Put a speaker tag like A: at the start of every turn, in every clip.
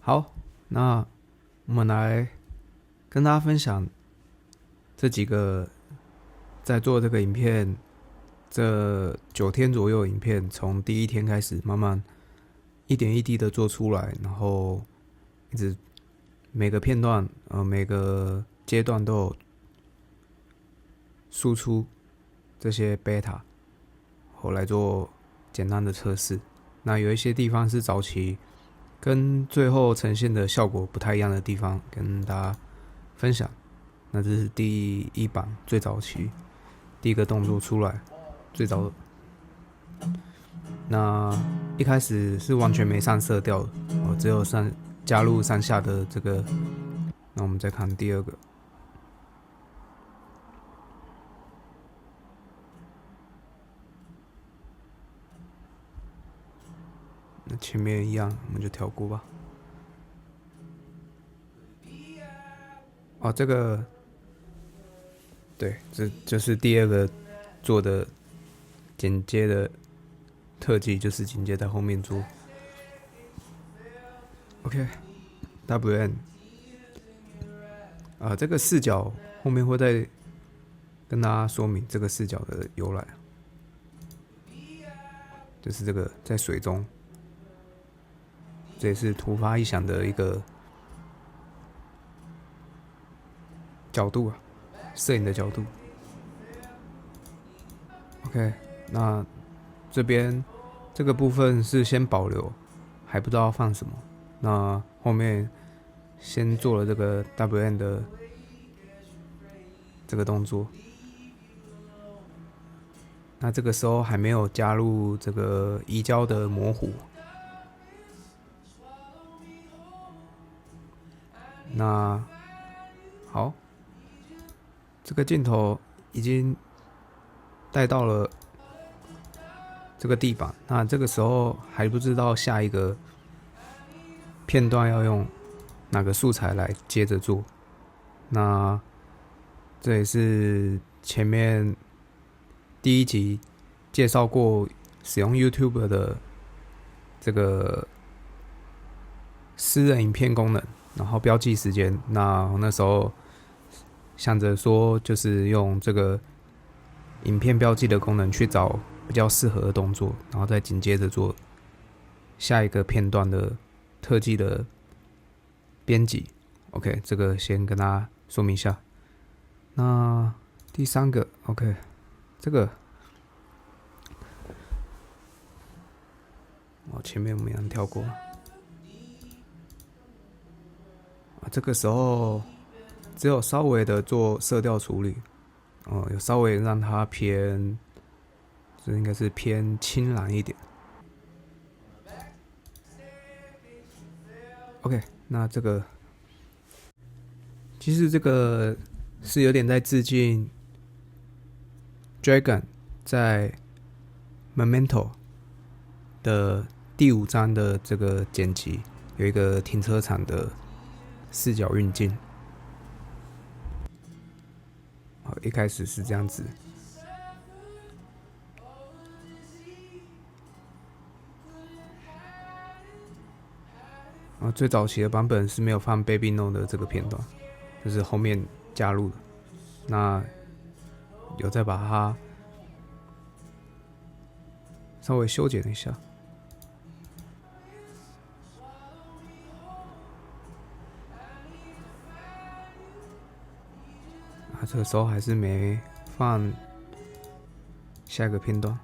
A: 好，那我们来跟大家分享这几个在做这个影片这9天左右影片，从第一天开始，慢慢一点一滴的做出来，然后一直每个片段每个阶段都有输出这些 beta， 后来做简单的测试。那有一些地方是早期跟最后呈现的效果不太一样的地方，跟大家分享。那这是第一版最早期第一个动作出来，最早的。那一开始是完全没上色调的，只有加入上下的这个。那我们再看第二个。那前面一样，我们就跳过吧。这个对，这就是第二个做的剪接的特技，就是紧接在后面做。OK，WN 这个视角后面会再跟大家说明这个视角的由来，就是这个在水中，这也是突发异想的一个角度啊，摄影的角度。OK， 那这边这个部分是先保留，还不知道放什么。那后面先做了这个 WN 的这个动作。那这个时候还没有加入这个移焦的模糊。那好，这个镜头已经带到了这个地板，那这个时候还不知道下一个片段要用哪个素材来接着做。那这也是前面第一集介绍过使用 YouTube 的这个私人影片功能，然后标记时间。那我那时候想着说，就是用这个影片标记的功能去找比较适合的动作，然后再紧接着做下一个片段的特技的编辑。OK， 这个先跟大家说明一下。那第三个 OK， 这个前面我们也跳过。这个时候只有稍微的做色调处理，有稍微让它偏，这应该是偏青蓝一点。OK， 那这个其实这个是有点在致敬 Dragon 在 Memento 的第5章的这个剪辑，有一个停车场的视角运镜。一开始是这样子。最早期的版本是没有放 Baby No 的这个片段，就是后面加入的。那有再把它稍微修剪了一下。这个时候还是没放下一个片段。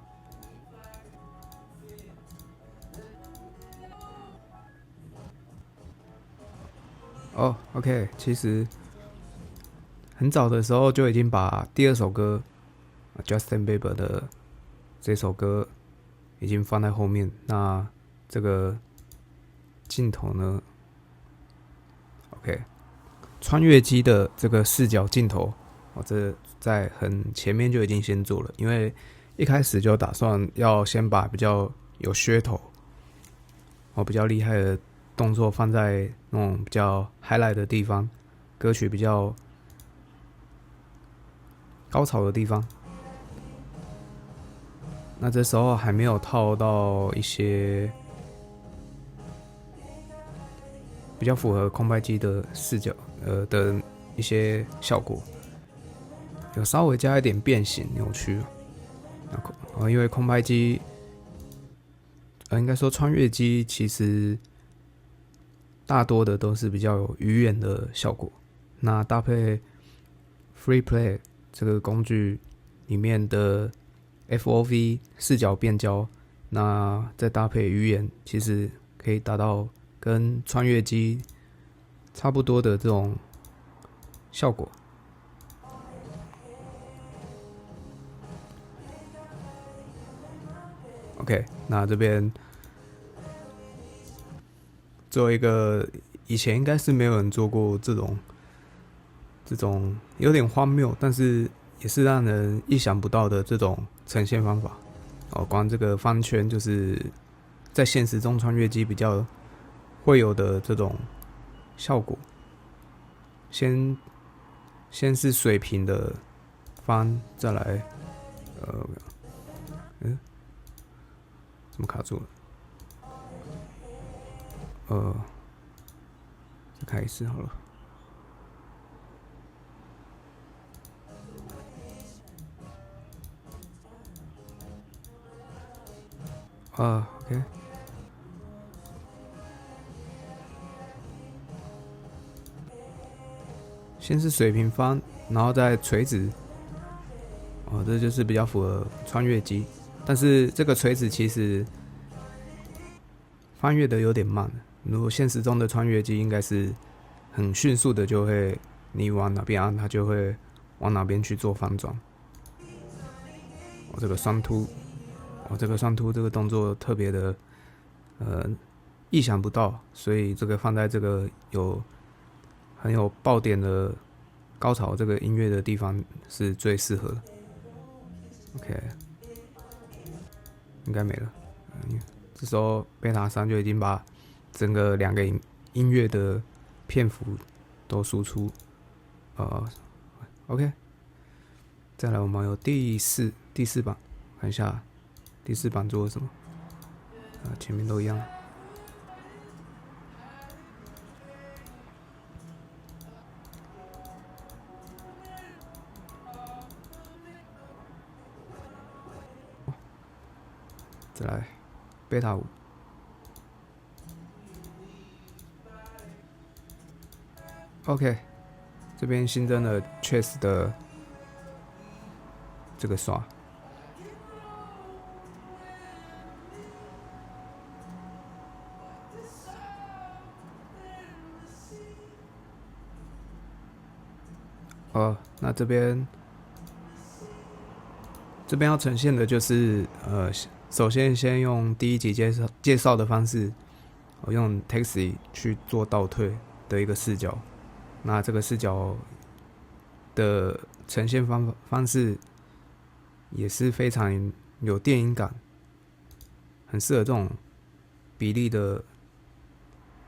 A: OK， 其实很早的时候就已经把第2首歌 Justin Bieber 的这首歌已经放在后面。那这个镜头呢 OK， 穿越机的这个视角镜头，这在很前面就已经先做了，因为一开始就打算要先把比较有噱头比较厉害的动作放在那种比较 highlight 的地方，歌曲比较高潮的地方。那这时候还没有套到一些比较符合空拍机的视角的一些效果，有稍微加一点变形扭曲。因为空拍机，应该说穿越机其实大多的都是比较有鱼眼的效果。那搭配 FreePlay 这个工具里面的 FOV 视角变焦，那再搭配鱼眼，其实可以达到跟穿越机差不多的这种效果。OK， 那这边做一个以前应该是没有人做过这种有点荒谬，但是也是让人意想不到的这种呈现方法。光这个方圈就是在现实中穿越机比较会有的这种效果。先是水平的方，再来怎么卡住了？再开一次好了。OK。先是水平方，然后再垂直。这就是比较符合穿越机，但是这个垂直其实翻越的有点慢。如果现实中的穿越机应该是很迅速的，就会你往哪边按，它就会往哪边去做翻转。这个双突，这个双突这个动作特别的意想不到，所以这个放在这个很有爆点的高潮这个音乐的地方是最适合的。OK， 应该没了。这时候贝塔3就已经把整个2个音乐的片幅都输出。OK， 再来我们有第四版，看一下第4版做了什么。前面都一样。再来贝塔5。OK， 这边新增了 Chase 的这个刷。那这边要呈现的就是首先用第一集介绍的方式，用 Taxi 去做倒退的一个视角。那这个视角的呈现方式也是非常有电影感，很适合这种比例的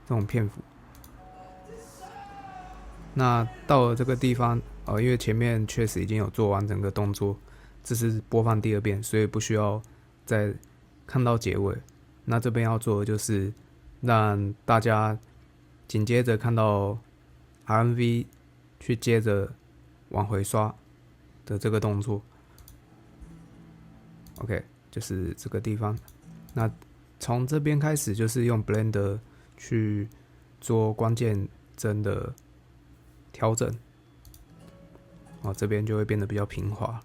A: 这种片幅。那到了这个地方，因为前面确实已经有做完整个动作，这是播放第2遍，所以不需要再看到结尾。那这边要做的就是让大家紧接着看到 RMV 去接着往回刷的这个动作。OK， 就是这个地方。那从这边开始就是用 Blender 去做关键帧的调整。这边就会变得比较平滑，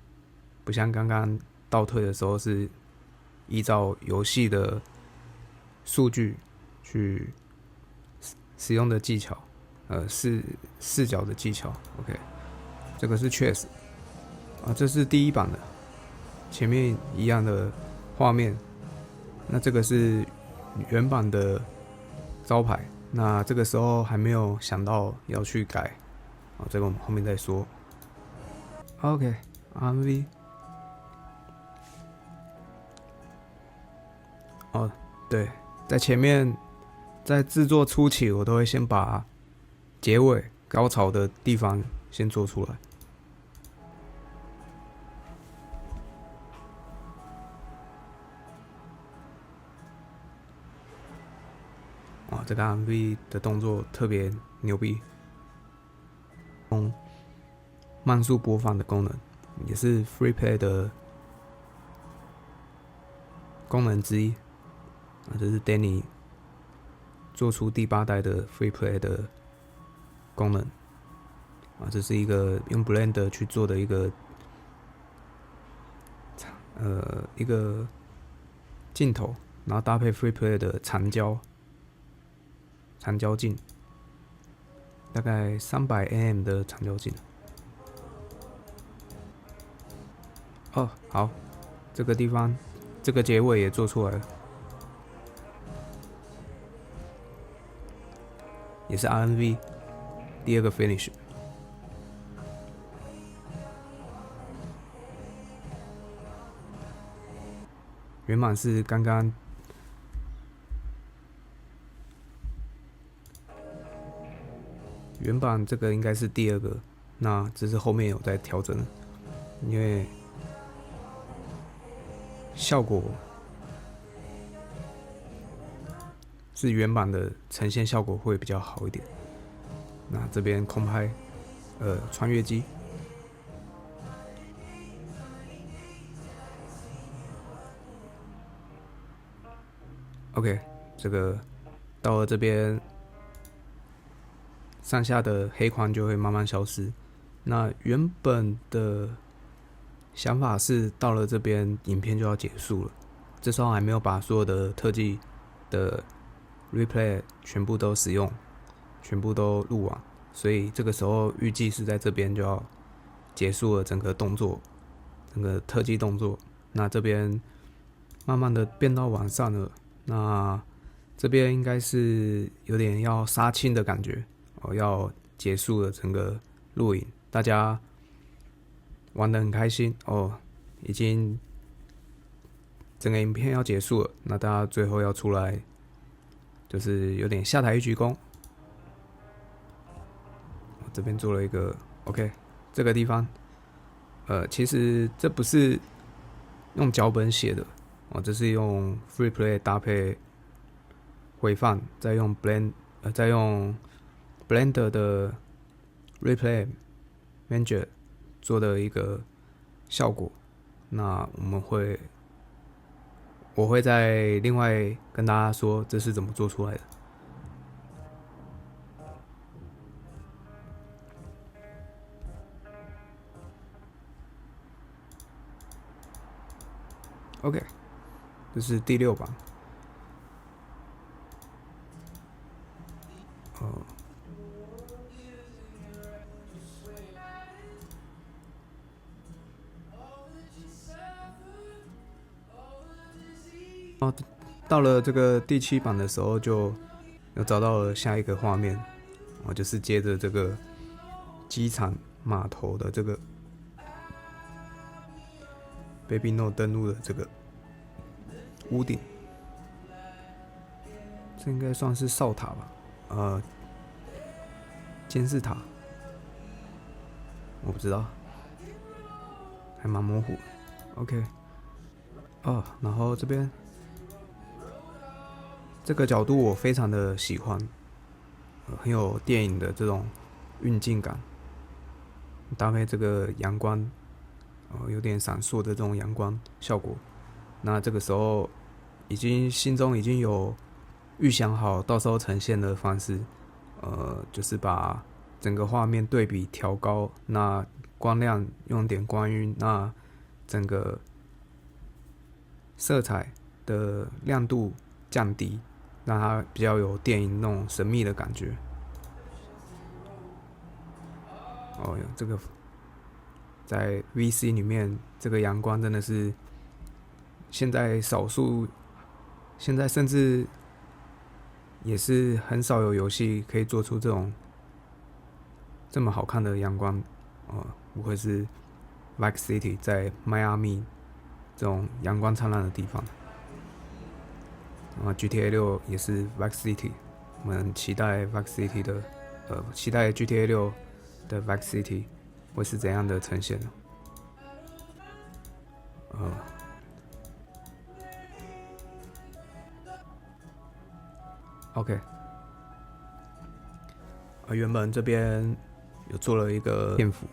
A: 不像刚刚倒退的时候是依照游戏的数据去使用的技巧，视角的技巧。OK， 这个是确实。这是第1版的，前面一样的画面。那这个是原版的招牌，那这个时候还没有想到要去改，这个我们后面再说。OK， RMV。对，在前面在制作初期，我都会先把结尾高潮的地方先做出来。这个 MV 的动作特别牛逼，慢速播放的功能，也是 Free Play 的功能之一。这是 Danny 做出第8代的 Free Play 的功能。这是一个用 Blender 去做的一个镜头，然后搭配 Free Play 的长焦镜，大概300mm 的长焦镜。好，这个地方这个结尾也做出来了，也是 RNV 第2个 finish。原版是刚刚原版这个应该是第2个，那只是后面有在调整，因为效果是原版的呈现效果会比较好一点。那这边空拍，穿越机。OK， 这个到了这边，上下的黑框就会慢慢消失。那原本的想法是到了这边，影片就要结束了。这时候还没有把所有的特技的 replay 全部都使用，全部都录完，所以这个时候预计是在这边就要结束了整个动作，整个特技动作。那这边慢慢的变到晚上了。那这边应该是有点要杀青的感觉要结束了整个录影，大家玩得很开心已经整个影片要结束了，那大家最后要出来，就是有点下台一鞠躬。这边做了一个 OK， 这个地方，其实这不是用脚本写的这是用 Free Play 搭配回放，再用 Blender 的 Replay Manager 做的一个效果。那我会再另外跟大家说这是怎么做出来的。OK， 这是第6版。到了这个第7版的时候，就有找到了下一个画面，就是接着这个机场码头的这个 Baby No 登陆的这个屋顶，这应该算是哨塔吧？监视塔，我不知道，还蛮模糊的。OK， 然后这边这个角度我非常的喜欢，很有电影的这种运镜感，搭配这个阳光，有点闪烁的这种阳光效果。那这个时候心中已经有预想好到时候呈现的方式，就是把整个画面对比调高，那光亮用点光晕，那整个色彩的亮度降低，让它比较有电影那种神秘的感觉。这个在 VC 里面，这个阳光真的是现在少数，现在甚至也是很少有游戏可以做出这么好看的阳光。不愧是 Vice City 在迈阿密这种阳光灿烂的地方。GTA 6也是 Vice City， 我们期待 Vice City 的，期待 GTA 6的 Vice City 会是怎样的呈现呢？OK，原本这边有做了一个片幅，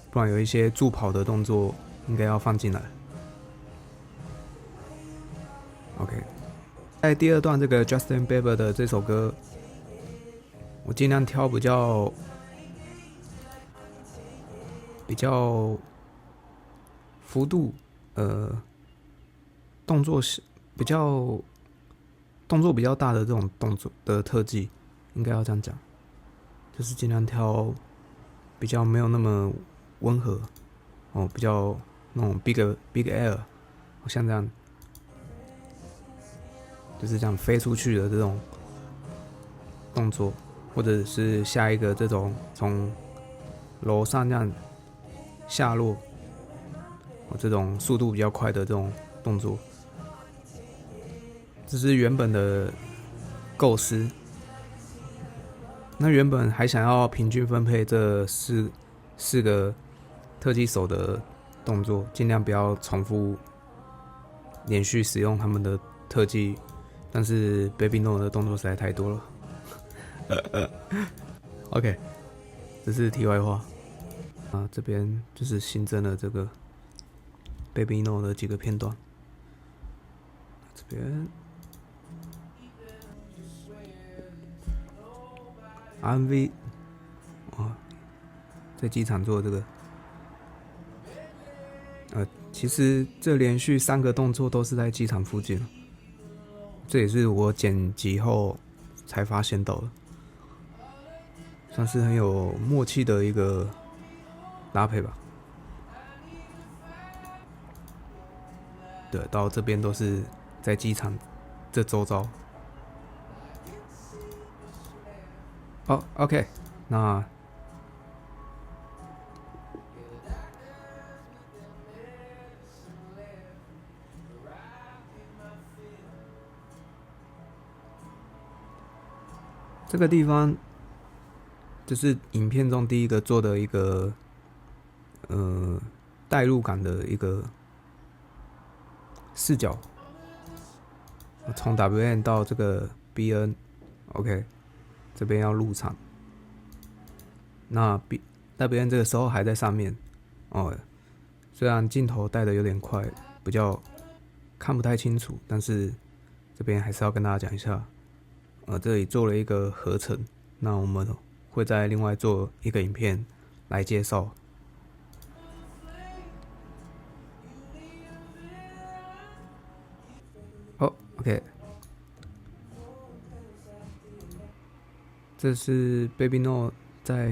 A: 不然有一些助跑的动作应该要放进来。OK， 在第二段这个 Justin Bieber 的这首歌，我尽量挑比较幅度动作是比较大的这种动作的特技，应该要这样讲，就是尽量挑比较没有那么温和比较那种 big air， 像这样，就是这样飞出去的这种动作，或者是下一个这种从楼上这样下落，这种速度比较快的这种动作。这是原本的构思。那原本还想要平均分配这四个特技手的动作，尽量不要重复连续使用他们的特技，但是 Baby No 的动作实在太多了。OK， 这是题外话。这边就是新增了这个 Baby No 的几个片段。这边MV 在机场做这个，其实这连续3个动作都是在机场附近，这也是我剪辑后才发现到的，算是很有默契的一个搭配吧。对，到这边都是在机场这周遭。OK， 那这个地方就是影片中第一个做的一个代入感的一个视角，从 WN 到这个 BN，OK， 这边要入场，那 WN 这个时候还在上面虽然镜头带的有点快，比较看不太清楚，但是这边还是要跟大家讲一下，这里做了一个合成，那我们会再另外做一个影片来介绍。OK， 这是 Baby No 在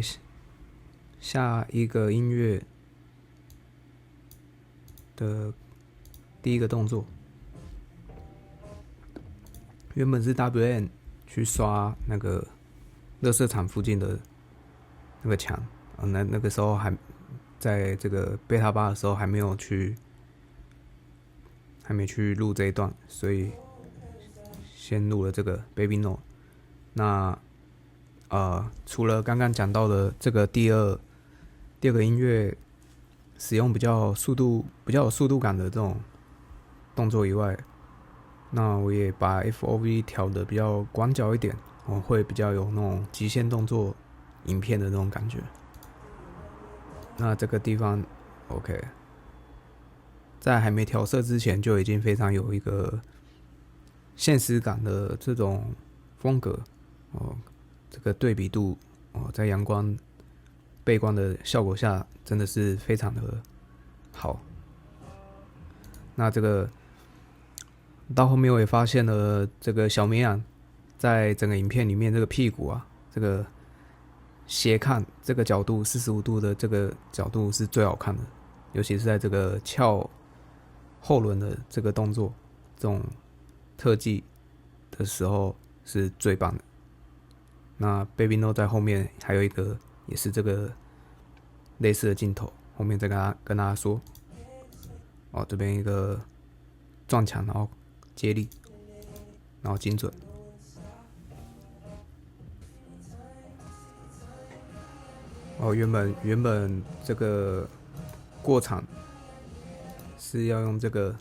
A: 下一个音乐的第一个动作。原本是 WN 去刷那个垃圾场附近的那个墙，那个时候还在这个贝塔8的时候还没去录这一段，所以先录了这个 Baby No。那除了刚刚讲到的这个第二个音乐使用比较有速度感的这种动作以外，那我也把 FOV 调的比较广角一点，会比较有那种极限动作影片的那种感觉。那这个地方 OK， 在还没调色之前就已经非常有一个现实感的这种风格这个对比度在阳光背光的效果下真的是非常的好。那这个到后面我也发现了，这个小绵羊在整个影片里面这个屁股这个斜看这个角度45度的这个角度是最好看的，尤其是在这个翘后轮的这个动作这种特技的时候是最棒的。那 Baby No 在后面还有一个也是这个类似的镜头，后面再跟大家说。这边一个撞墙，然后接力，然后精准。原本这个过场是要用这个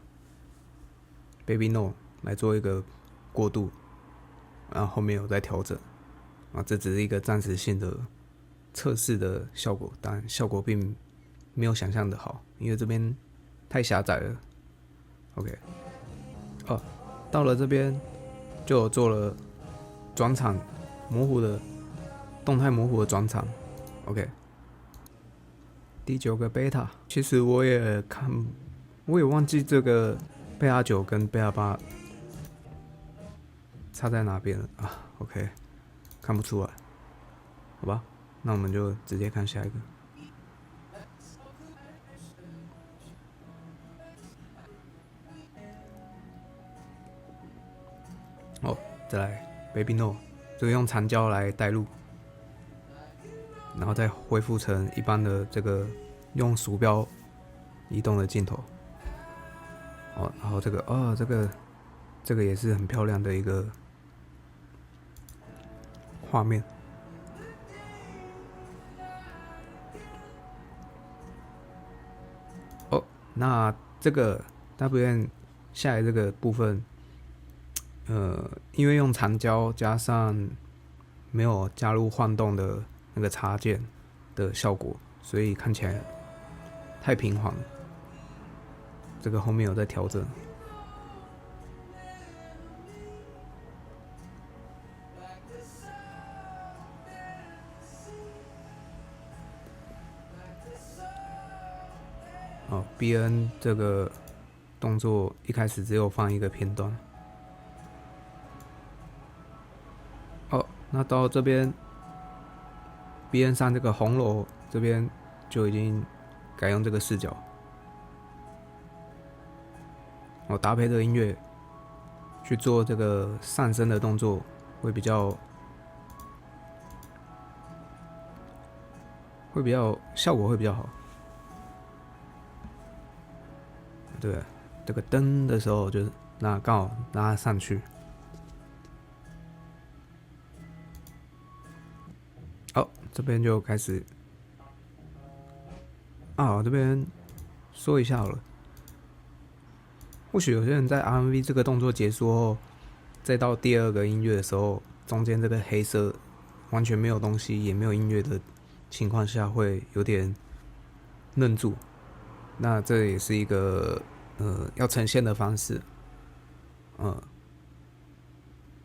A: Baby No 来做一个过渡，然后后面有在调整。啊，这只是一个暂时性的测试的效果，但效果并没有想象的好，因为这边太狭窄了。OK， 哦，到了这边就有做了转场模糊的动态模糊的转场。OK， 第9个贝塔，其实我也忘记这个贝塔9跟贝塔8差在哪边了啊。OK， 看不出来，好吧，那我们就直接看下一个。哦，再来 Baby No， 这个用残胶来带路，然后再恢复成一般的这个用鼠标移动的镜头。哦，然后这个也是很漂亮的一个画面。哦，那这个 WN 下来这个部分，因为用残胶加上没有加入晃动的那个插件的效果，所以看起来太平缓了。这个后面有在调整。哦 ，BN 这个动作一开始只有放一个片段。哦，那到这边 BN 上这个红楼这边就已经改用这个视角。哦，搭配这个音乐去做这个上升的动作，会比较效果会比较好。对，这个灯的时候就是刚好拉上去。好，这边就开始啊，这边说一下好了。或许有些人在 RMV 这个动作结束后，再到第2个音乐的时候，中间这个黑色完全没有东西，也没有音乐的情况下，会有点愣住。那这也是一个要呈现的方式。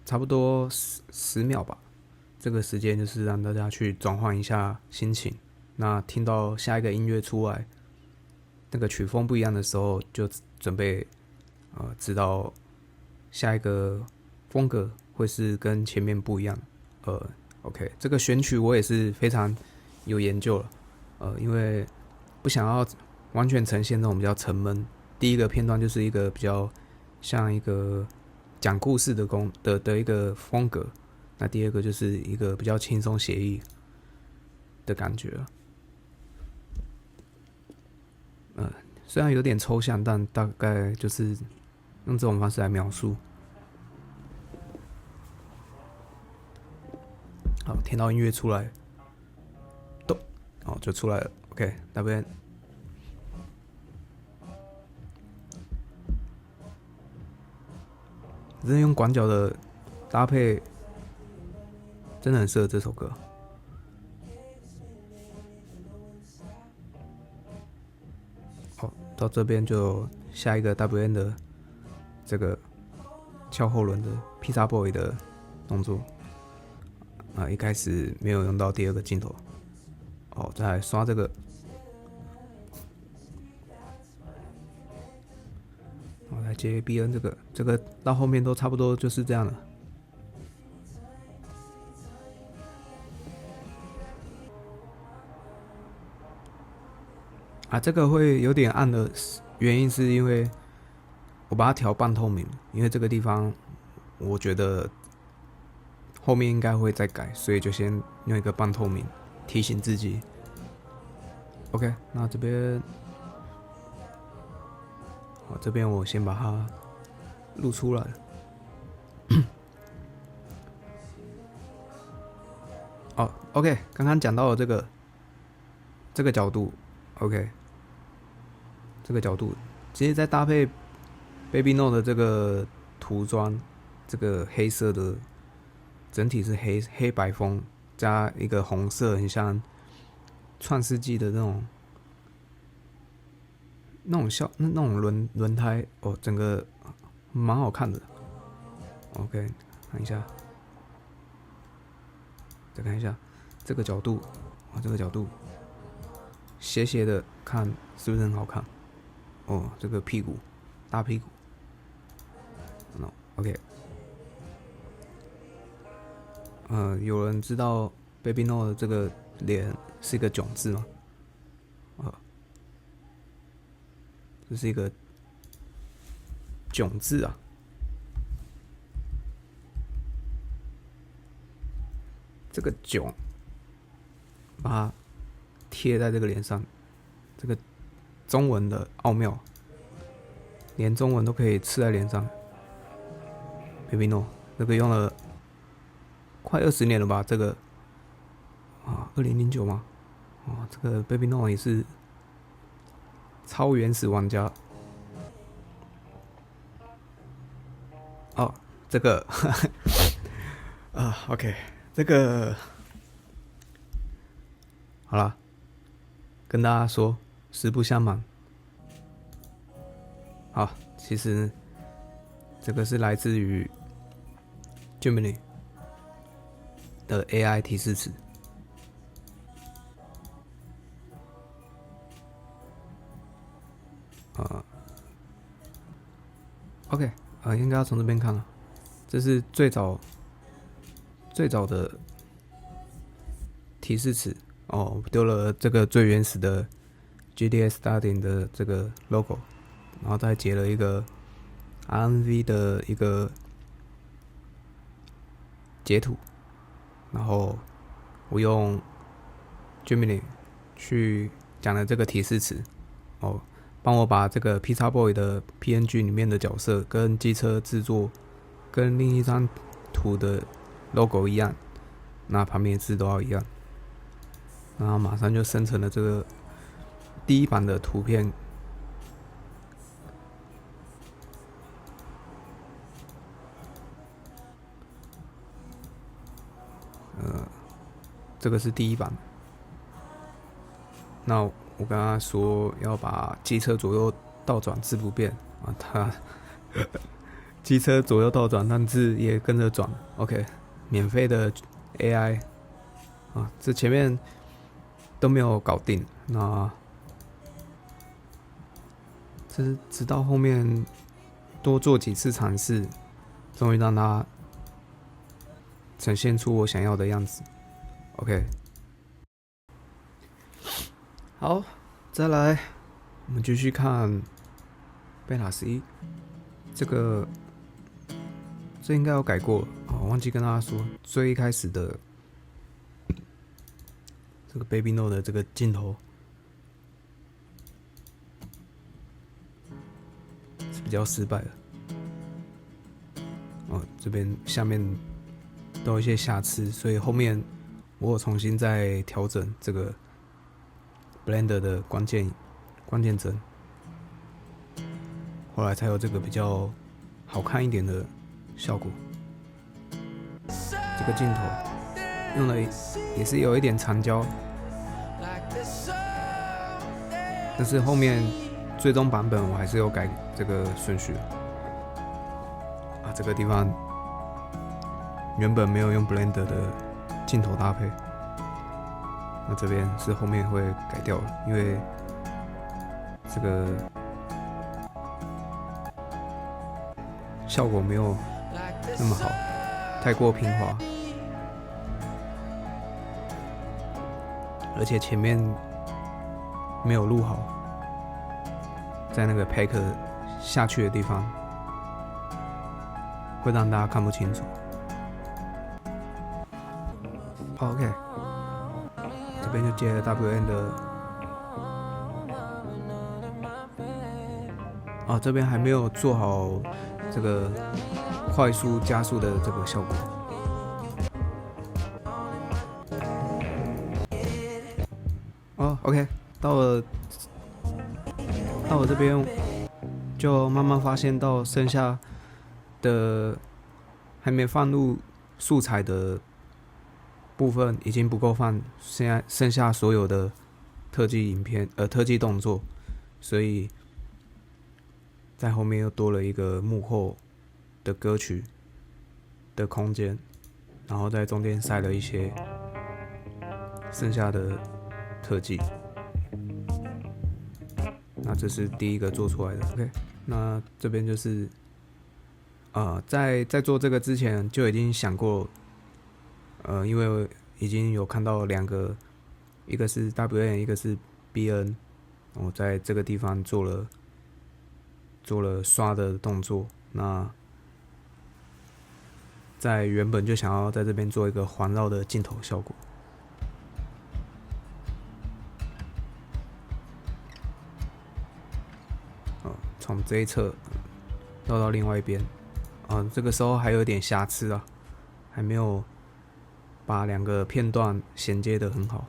A: 差不多10秒吧，这个时间就是让大家去转换一下心情。那听到下一个音乐出来，那个曲风不一样的时候，就准备知道下一个风格会是跟前面不一样。OK， 这个选曲我也是非常有研究了。因为不想要完全呈现那种比较沉闷。第一个片段就是一个比较像一个讲故事的一个风格，那第2个就是一个比较轻松写意的感觉。虽然有点抽象，但大概就是用这种方式来描述。好，听到音乐出来，就出来了。OK， 那边真的用广角的搭配，真的很适合这首歌。好，到这边就下一个 WN 的这个翘后轮的披萨 boy 的动作。一开始没有用到第2个镜头。再来刷这个。来接 BN 这个到后面都差不多就是这样了。这个会有点暗的原因是因为我把它调半透明，因为这个地方我觉得后面应该会再改，所以就先用一个半透明提醒自己。OK， 那这边。这边我先把它录出来了。OK， 刚刚讲到了这个角度 ，OK， 这个角度，其实在搭配 Baby No 的这个涂装，这个黑色的整体是黑白风加一个红色，很像创世纪的那种轮胎哦，整个蛮好看的。OK， 看一下，再看一下这个角度，这个角度斜斜的看是不是很好看？哦，这个屁股，大屁股。No， OK。有人知道 Baby No 的这个脸是一个囧字吗？这是一个囧字啊。这个囧，把它贴在这个脸上，这个中文的奥妙，连中文都可以刺在脸上。Baby No 这个用了快20年了吧？这个2009吗？这个 Baby No 也是超原始玩家。这个OK， 这个好啦，跟大家说，实不相瞒。好，其实这个是来自于 Gemini 的 AI 提示词。OK， 应该要从这边看了。这是最早的提示词哦，丢了这个最原始的 GDS Starting 的这个 logo， 然后再截了一个 RNV 的一个截图，然后我用 Gemini 去讲了这个提示词哦，帮我把这个 Pizza Boy 的 PNG 里面的角色跟机车制作跟另一张图的 logo 一样，那旁边的字都要一样，然后马上就生成了这个第一版的图片。这个是第一版。那我跟他说要把机车左右倒转字不变啊，他机车左右倒转，但字也跟着转。OK， 免费的 AI 啊，这前面都没有搞定，那这是直到后面多做几次尝试，终于让它呈现出我想要的样子。OK， 好，再来，我们继续看贝塔11。这应该有改过了我忘记跟大家说，最一开始的这个 Baby No 的这个镜头是比较失败的。这边下面都有一些瑕疵，所以后面我有重新再调整这个 Blender 的关键帧，后来才有这个比较好看一点的效果。这个镜头用了也是有一点长焦，但是后面最终版本我还是有改这个顺序这个地方原本没有用 Blender 的镜头搭配，那这边是后面会改掉的，因为这个效果没有那么好，太过平滑，而且前面没有录好，在那个 pack 下去的地方会让大家看不清楚。OK， 这边就接了 WN 的，这边还没有做好这个快速加速的这个效果。OK， 到了这边就慢慢发现到剩下的还没放入素材的部分已经不够放，现在剩下所有的特技影片特技动作，所以在后面又多了一个幕后的歌曲的空间，然后在中间塞了一些剩下的特技。那这是第一个做出来的 ，OK。那这边就是在做这个之前就已经想过，因为已经有看到2个，一个是 WN， 一个是 BN， 我在这个地方做了刷的动作。那在原本就想要在这边做一个环绕的镜头效果。从这一侧绕到另外一边，这个时候还有点瑕疵啊，还没有把2个片段衔接得很好。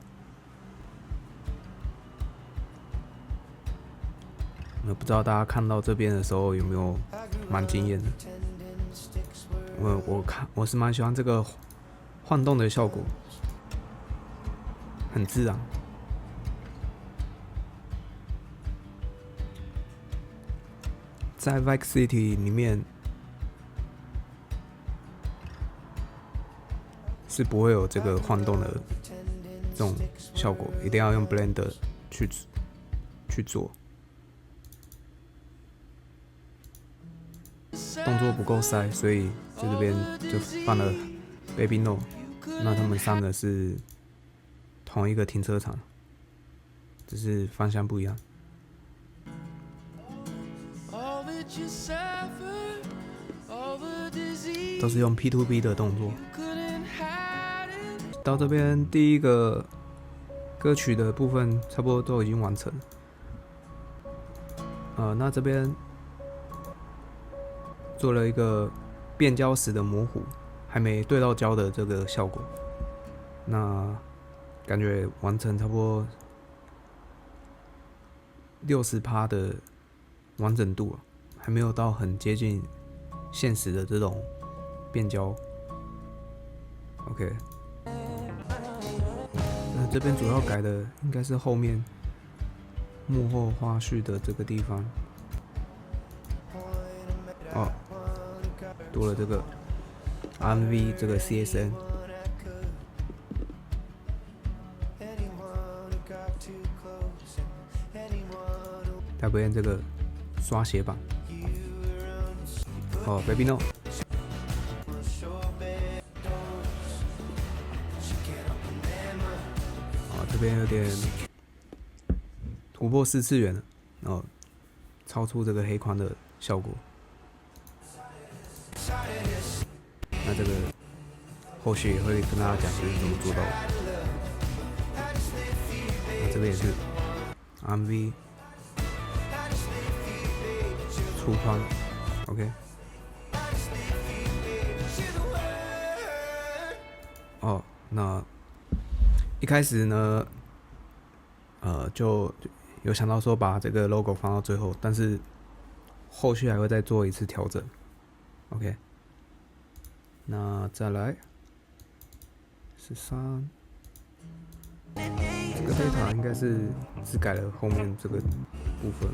A: 不知道大家看到这边的时候有没有蛮惊艳的？我是蛮喜欢这个晃动的效果，很自然。在 Vice City 里面是不会有这个晃动的这种效果，一定要用 Blender 去做。动作不够塞，所以在这边就放了 Baby No。那他们3个是同一个停车场，只是方向不一样。都是用 P2B 的动作。到这边第一个歌曲的部分差不多都已经完成了。那这边做了一个变焦时的模糊，还没对到焦的这个效果。那感觉完成差不多60%的完整度，还没有到很接近现实的这种变焦。OK， 那这边主要改的应该是后面幕后花絮的这个地方。多了这个 RMV 这个 CSN。WN 这个刷写版。Baby No。这边有点突破4次元了，超出这个黑框的效果。那这个后续也会跟大家讲是怎么做到的。那这边也是 RMV 粗框 ，OK。那一开始呢，就有想到说把这个 logo 放到最后，但是后续还会再做一次调整 ，OK。那再来13，这个 data 应该是只改了后面这个部分。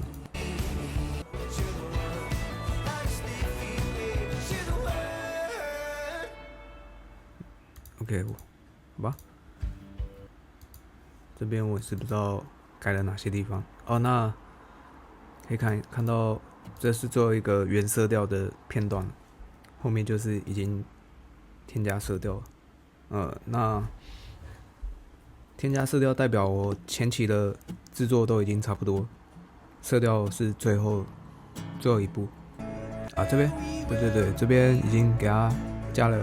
A: OK， 好吧。这边我是不知道改了哪些地方。那可以看到这是最后一个原色调的片段，后面就是已经添加色调了。那添加色调代表我前期的制作都已经差不多，色调是最后一步。这边对，这边已经给它加了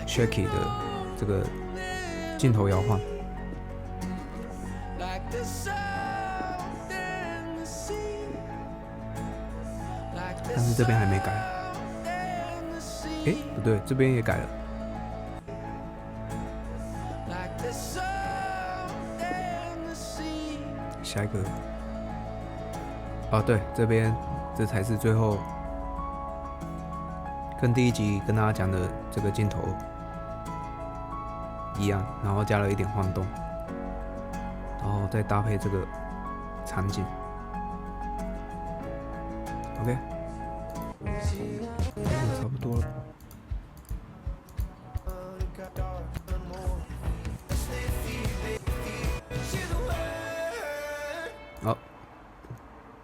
A: shaky 的这个镜头摇晃。但是这边还没改，不对，这边也改了。下一个，对，这边这才是最后跟第一集跟大家讲的这个镜头一样，然后加了一点晃动，然后再搭配这个场景。OK， 差不多了。好，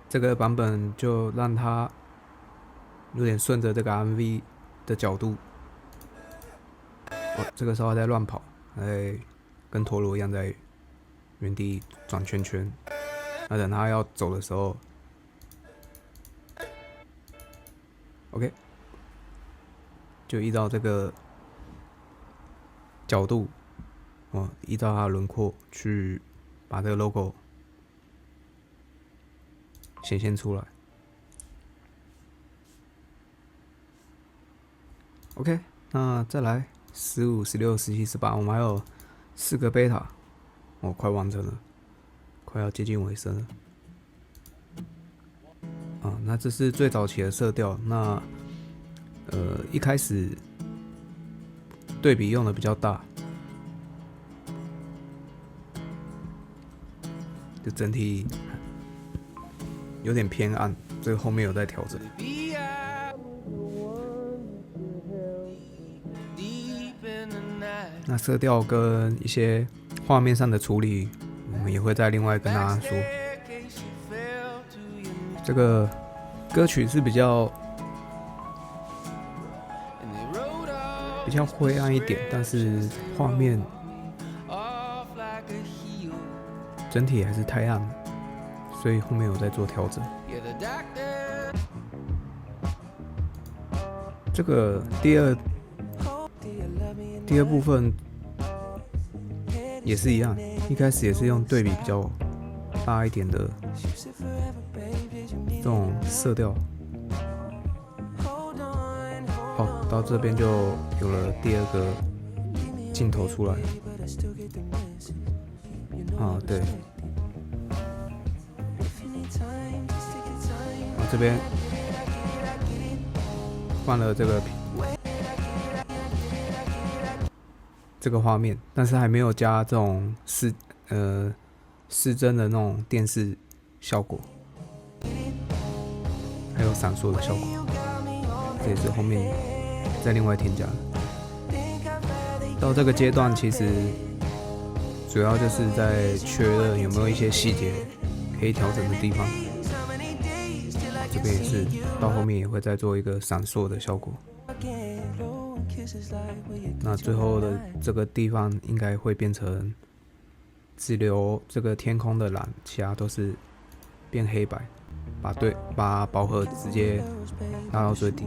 A: 这个版本就让它有点顺着这个 MV 的角度。哦，这个时候还在乱跑，跟陀螺一样在原地转圈圈。那等他要走的时候 ，OK， 就依照这个角度，依照它的轮廓去把这个 logo 显现出来。OK， 那再来15、16、17、18，我们还有4个贝塔，快完成了，快要接近尾声了。那这是最早期的色调。那一开始对比用的比较大，就整体有点偏暗，这个后面有在调整。那色调跟一些画面上的处理，我们也会再另外跟大家说。这个歌曲是比较灰暗一点，但是画面整体还是太暗了，所以后面有在做调整。这个第二部分也是一样，一开始也是用对比比较大一点的这种色调。好，到这边就有了第二个镜头出来。对。这边放了这个画面，但是还没有加这种失真的那种电视效果，还有闪烁的效果，这也是后面再另外添加的。到这个阶段，其实主要就是在确认有没有一些细节可以调整的地方。这边也是到后面也会再做一个闪烁的效果。那最后的这个地方应该会变成只留这个天空的蓝，其他都是变黑白，把饱和直接拉到最低。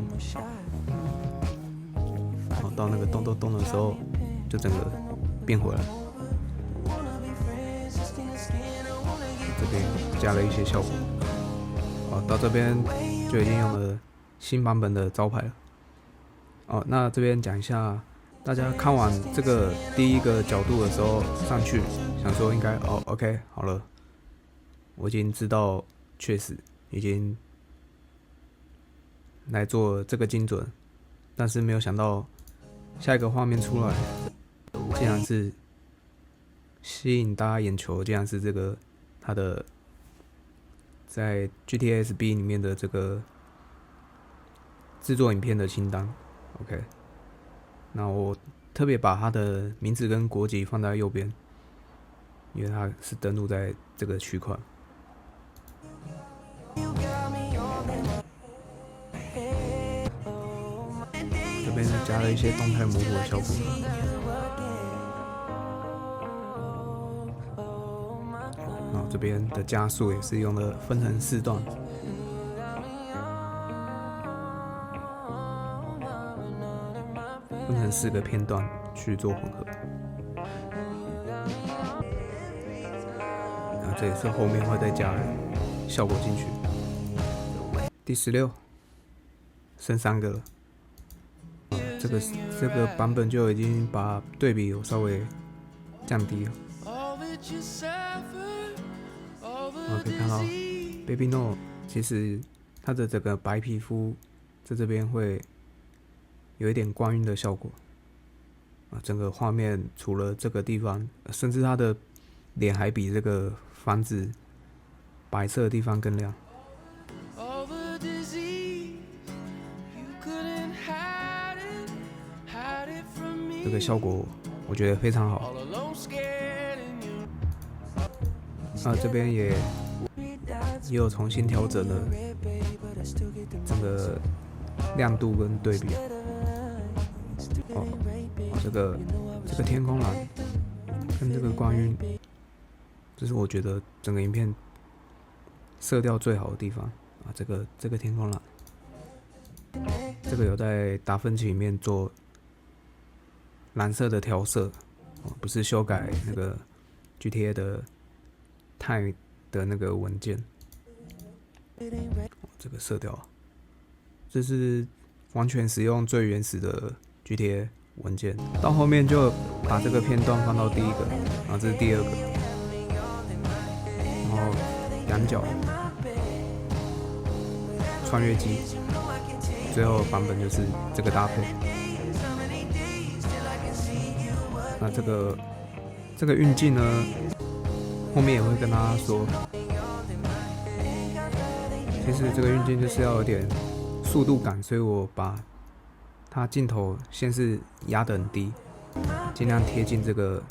A: 然后到那个咚咚咚的时候，就整个变回来。这边加了一些效果。到这边就已经用了新版本的招牌了。那这边讲一下，大家看完这个第一个角度的时候上去，想说应该OK 好了，我已经知道，确实已经来做这个精准，但是没有想到下一个画面出来，竟然是吸引大家眼球，竟然是这个它的在 GTSB 里面的这个制作影片的清单。OK， 那我特别把它的名字跟国籍放在右边，因为它是登录在这个区块。这边加了一些动态模糊的效果。然后这边的加速也是用了分成4段。分成4个片段去做混合。那这也是后面会再加效果进去。第16，剩3个了。这个版本就已经把对比有稍微降低了。可以看到 Baby No 其实它的整个白皮肤在这边会有一点光晕的效果。整个画面除了这个地方，甚至他的脸还比这个房子白色的地方更亮。这个效果我觉得非常好。这边也有重新调整了整个亮度跟对比。这个天空蓝跟这个光晕，这是我觉得整个影片色调最好的地方这个天空蓝，这个有在达芬奇里面做蓝色的调色，不是修改那个 GTA 的 Time 的那个文件。这个色调，这是完全使用最原始的 GTA 文件。到后面就把这个片段放到第一个，然后这是第二个，然后仰角、穿越机，最后版本就是这个搭配。那这个运镜呢，后面也会跟大家说，其实这个运镜就是要有点速度感，所以我把它镜头先是压得很低，尽量贴近这个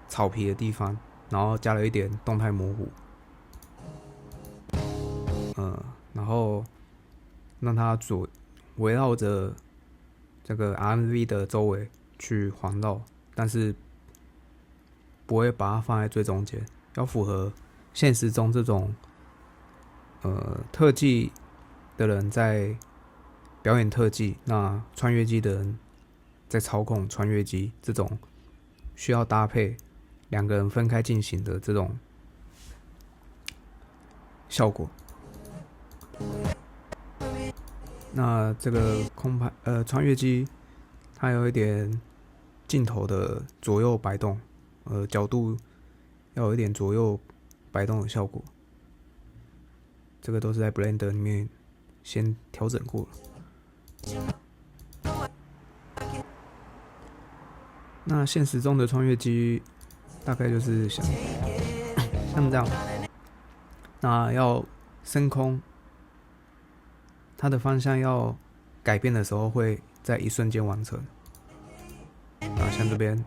A: 草皮的地方，然后加了一点动态模糊，然后让它围绕着这个 RMV 的周围去环绕，但是不会把它放在最中间，要符合现实中这种特技的人在表演特技，那穿越机的人在操控穿越机，这种需要搭配两个人分开进行的这种效果。那这个穿越机，它有一点镜头的左右摆动，角度要有一点左右摆动的效果。这个都是在 Blender 里面先调整过了。那现实中的穿越机大概就是像这样，那要升空，它的方向要改变的时候会在一瞬间完成。那像这边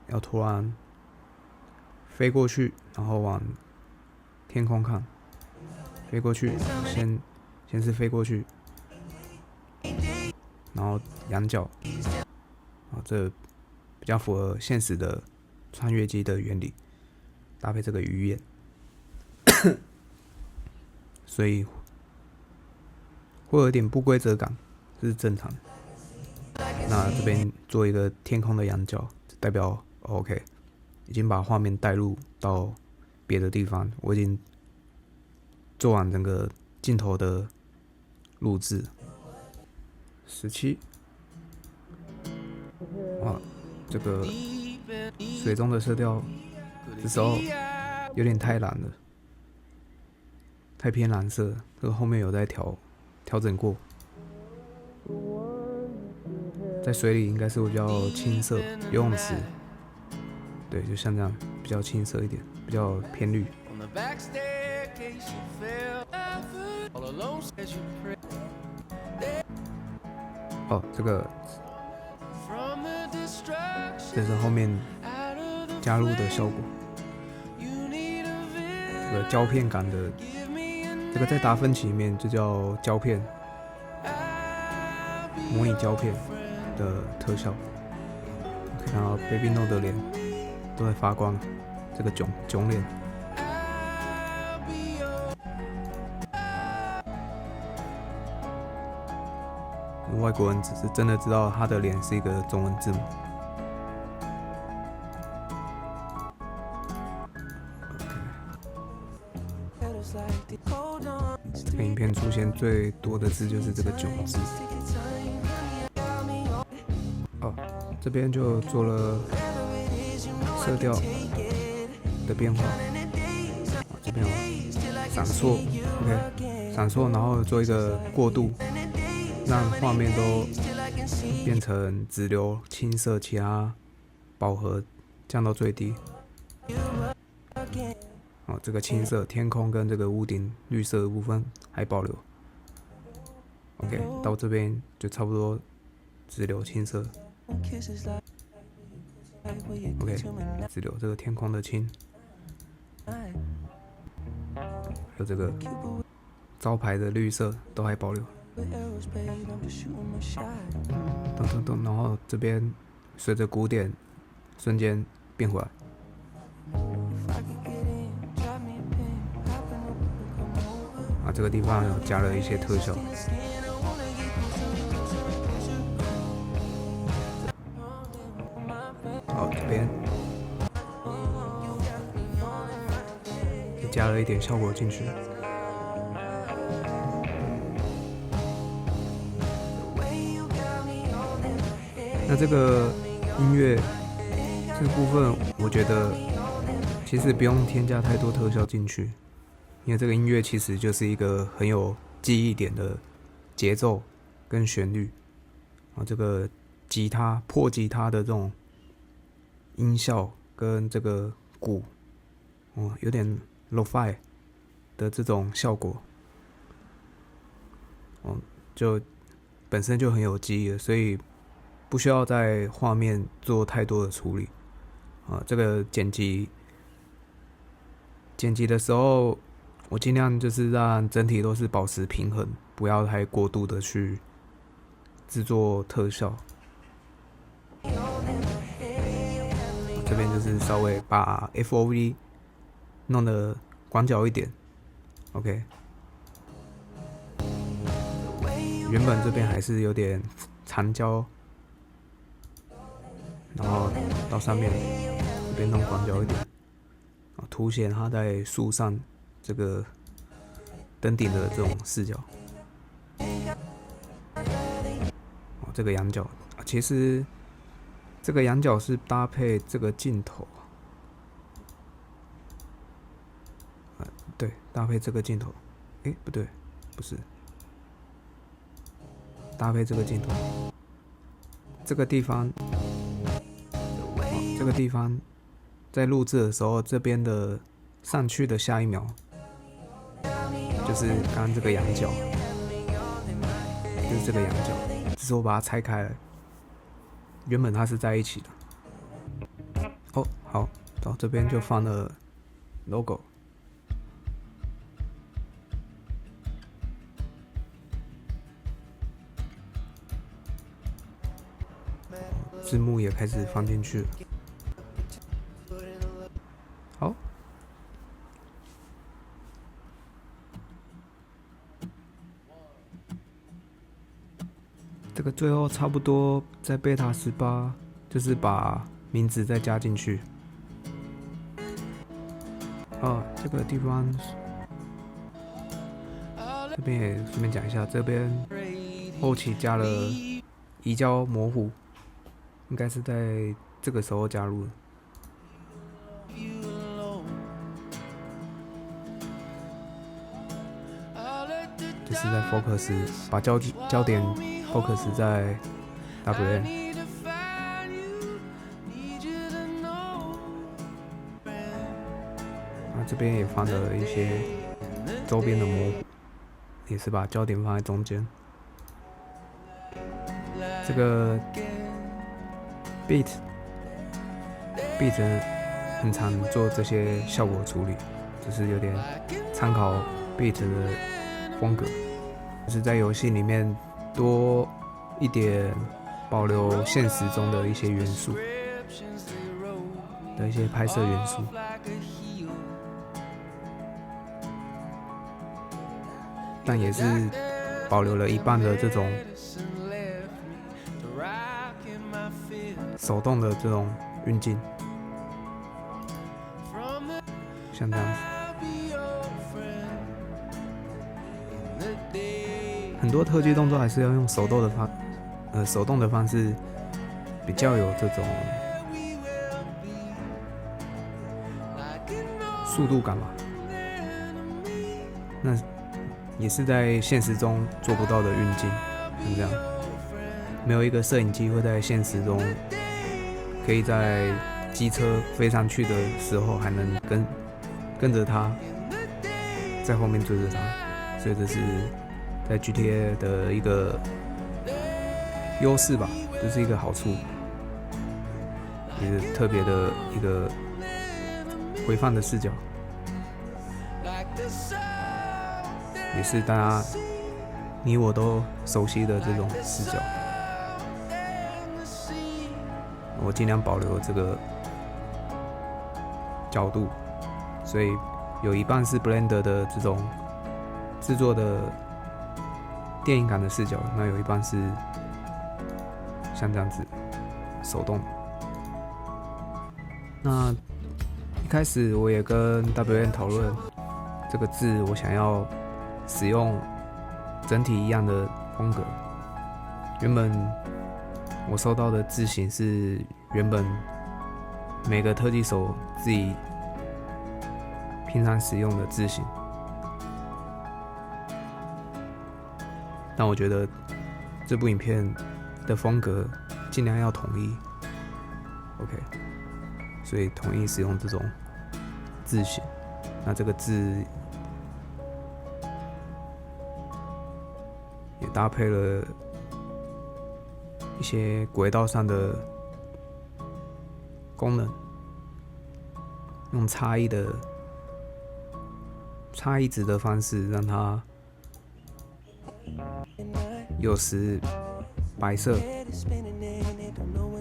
A: 要突然飞过去，然后往天空看，飞过去，先是飞过去，然后仰角，这比较符合现实的穿越机的原理，搭配这个鱼眼，所以会有一点不规则感，这是正常的。那这边做一个天空的仰角，代表 OK， 已经把画面带入到别的地方，我已经做完整个镜头的录制。17，这个水中的色调，这时候有点太蓝了，太偏蓝色，这个后面有在调整过。在水里应该是比较青色，游泳池，对，就像这样，比较青色一点，比较偏绿。这是后面加入的效果，这个胶片感的，这个在达芬奇里面就叫胶片，模拟胶片的特效。可以看到 Baby No 的脸都在发光，这个囧脸。外国人只是真的知道他的脸是一个中文字母。这个影片出现最多的字就是这个囧字。这边就做了色调的变化。这边有闪烁 ，OK， 闪烁，然后做一个过渡。让画面都变成只留青色，其他饱和降到最低。哦，这个青色天空跟这个屋顶绿色的部分还保留。OK， 到这边就差不多只留青色。OK， 只留这个天空的青，还有这个招牌的绿色都还保留。噔，然后这边随着鼓点瞬间变回来。这个地方有加了一些特效。好，这边也加了一点效果进去。那这个音乐这个部分，我觉得其实不用添加太多特效进去。因为这个音乐其实就是一个很有记忆点的节奏跟旋律这个吉他破吉他的这种音效跟这个鼓有点 lo-fi 的这种效果就本身就很有记忆了，所以不需要在画面做太多的处理这个剪辑的时候我尽量就是让整体都是保持平衡，不要太过度的去制作特效。这边就是稍微把 FOV 弄得广角一点 ，OK。原本这边还是有点残焦，然后到上面这边弄广角一点，凸显它在树上这个登顶的这种视角。这个仰角其实这个仰角是搭配这个镜头对，搭配这个镜头不对，不是搭配这个镜头，这个地方在录制的时候，这边的上去的下一秒就是刚刚这个仰角，就是这个仰角，只是我把它拆开了，原本它是在一起的。好，到这边就放了 logo。字幕也开始放进去了。好，这个最后差不多在贝塔18，就是把名字再加进去。这个地方这边也顺便讲一下，这边后期加了移焦模糊。应该是在这个时候加入的。就是在 focus 把焦点 focus 在 WM。这边也放了一些周边的模糊，也是把焦点放在中间。这个Beat 很常做这些效果处理，就是有点参考 Beat 的风格，就是在游戏里面多一点保留现实中的一些元素的一些拍摄元素，但也是保留了一半的这种手动的这种运镜，像这样子。很多特技动作还是要用手动的方式，比较有这种速度感吧。那也是在现实中做不到的运镜，像这样，没有一个摄影机会在现实中可以在机车飞上去的时候还能跟着他，在后面追着他，所以这是在 GTA 的一个优势吧，这是一个好处，也是特别的一个回放的视角，也是大家你我都熟悉的这种视角。我尽量保留这个角度，所以有一半是 Blender 的这种制作的电影感的视角，那有一半是像这样子手动。那一开始我也跟 WN 讨论这个字，我想要使用整体一样的风格。原本我收到的字型是原本每个特技手自己平常使用的字型，但我觉得这部影片的风格尽量要统一 ，OK， 所以统一使用这种字型。那这个字也搭配了一些轨道上的功能，用差异值的方式，让它有时白色，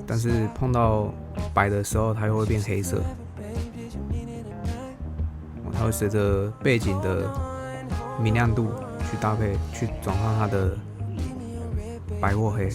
A: 但是碰到白的时候，它又会变黑色。它会随着背景的明亮度去搭配，去转换它的白或黑。